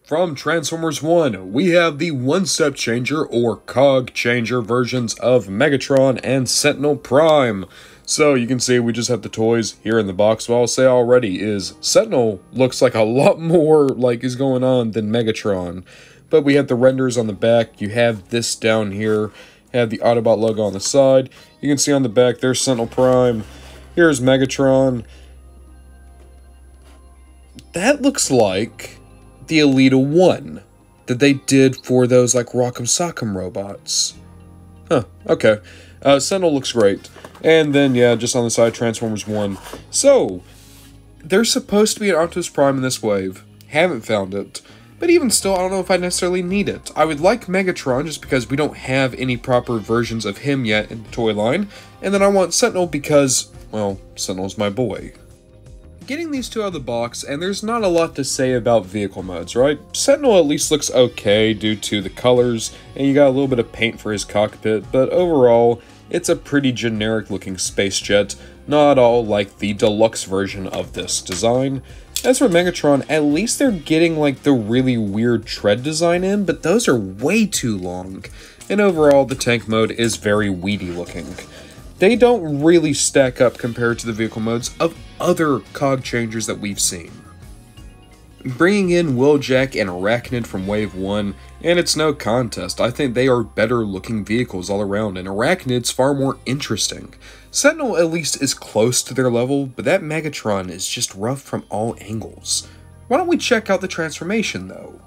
From Transformers 1, we have the one-step changer or cog changer versions of Megatron and Sentinel Prime. So you can see we just have the toys here in the box. What I'll say already is Sentinel looks like a lot more like is going on than Megatron. But we have the renders on the back. You have this down here. Have the Autobot logo on the side. You can see on the back there's Sentinel Prime. Here's Megatron. That looks like the Elita 1 that they did for those like Rock'em Sock'em robots. Huh, okay. Sentinel looks great. And then, yeah, just on the side, Transformers 1. So, there's supposed to be an Optimus Prime in this wave. Haven't found it. But even still, I don't know if I necessarily need it. I would like Megatron just because we don't have any proper versions of him yet in the toy line. And then I want Sentinel because, well, Sentinel's my boy. Getting these two out of the box, and there's not a lot to say about vehicle modes, right? Sentinel at least looks okay due to the colors, and you got a little bit of paint for his cockpit, but overall, it's a pretty generic looking space jet, not at all like the deluxe version of this design. As for Megatron, at least they're getting like the really weird tread design in, but those are way too long. And overall, the tank mode is very weedy looking. They don't really stack up compared to the vehicle modes of other cog changers that we've seen. Bringing in Wheeljack and Arachnid from Wave 1, and it's no contest, I think they are better looking vehicles all around, and Arachnid's far more interesting. Sentinel at least is close to their level, but that Megatron is just rough from all angles. Why don't we check out the transformation though?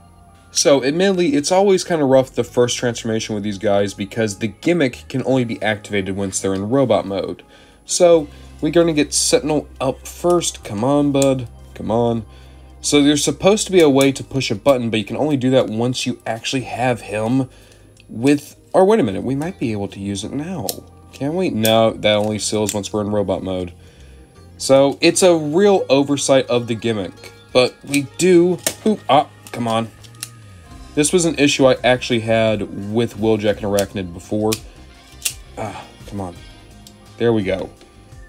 So, admittedly, it's always kind of rough the first transformation with these guys because the gimmick can only be activated once they're in robot mode. So, we're going to get Sentinel up first. Come on, bud. Come on. So, there's supposed to be a way to push a button, but you can only do that once you actually have him with... Or, wait a minute, we might be able to use it now. Can we? No, that only seals once we're in robot mode. So, it's a real oversight of the gimmick. But we do... Oop, come on. This was an issue I actually had with Wheeljack and Arachnid before. Come on. There we go.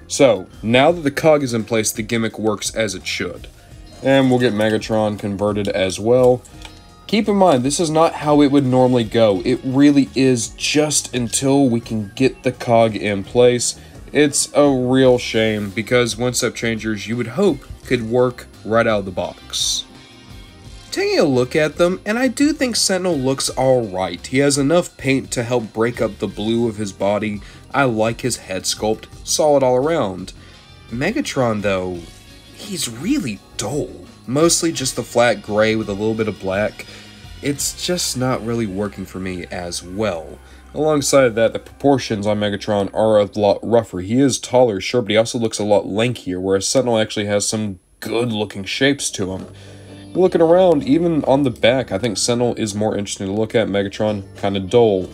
So, now that the cog is in place, the gimmick works as it should. And we'll get Megatron converted as well. Keep in mind, this is not how it would normally go. It really is just until we can get the cog in place. It's a real shame, because one-step changers you would hope could work right out of the box. Taking a look at them, and I do think Sentinel looks alright. He has enough paint to help break up the blue of his body. I like his head sculpt, solid all around. Megatron though, he's really dull. Mostly just the flat gray with a little bit of black. It's just not really working for me as well. Alongside that, the proportions on Megatron are a lot rougher. He is taller, sure, but he also looks a lot lankier, whereas Sentinel actually has some good looking shapes to him. Looking around, even on the back, I think Sentinel is more interesting to look at. Megatron, kind of dull.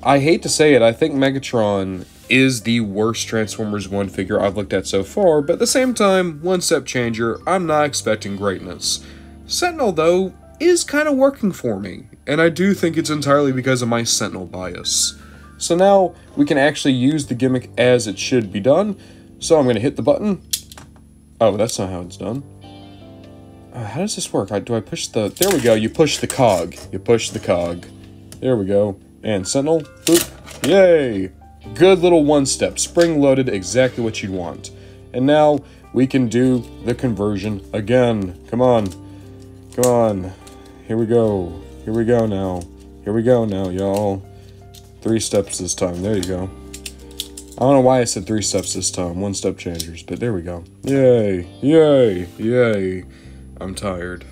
I hate to say it, I think Megatron is the worst Transformers 1 figure I've looked at so far, but at the same time, one-step changer, I'm not expecting greatness. Sentinel, though, is kind of working for me, and I do think it's entirely because of my Sentinel bias. So now, we can actually use the gimmick as it should be done, so I'm going to hit the button. Oh, that's not how it's done. How does this work? Do I push the... There we go, you push the cog. You push the cog. There we go. And Sentinel, boop. Yay! Good little one-step. Spring-loaded, exactly what you'd want. And now, we can do the conversion again. Come on. Come on. Here we go. Here we go now. Here we go now, y'all. 3 steps this time. There you go. I don't know why I said 3 steps this time. One-step changers, but there we go. Yay! Yay! Yay! I'm tired.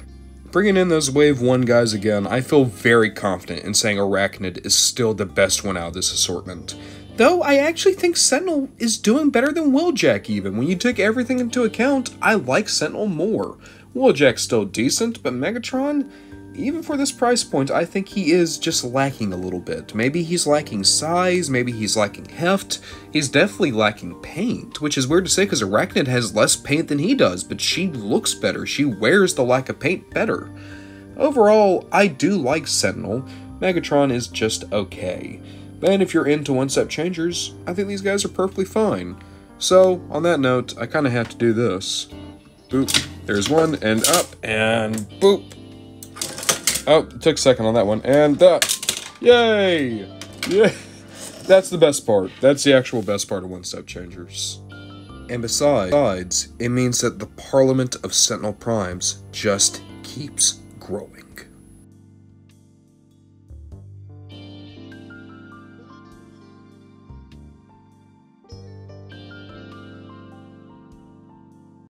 Bringing in those Wave 1 guys again, I feel very confident in saying Arachnid is still the best one out of this assortment. Though, I actually think Sentinel is doing better than Wheeljack even. When you take everything into account, I like Sentinel more. Wheeljack's still decent, but Megatron, even for this price point, I think he is just lacking a little bit. Maybe he's lacking size, maybe he's lacking heft. He's definitely lacking paint, which is weird to say because Arachnid has less paint than he does, but she looks better. She wears the lack of paint better. Overall, I do like Sentinel. Megatron is just okay. And if you're into one-step changers, I think these guys are perfectly fine. So, on that note, I kind of have to do this. Boop. There's one, and up, and boop. Oh, it took a second on that one. And, yay! Yeah! That's the best part. That's the actual best part of one-step changers. And besides, it means that the Parliament of Sentinel Primes just keeps growing.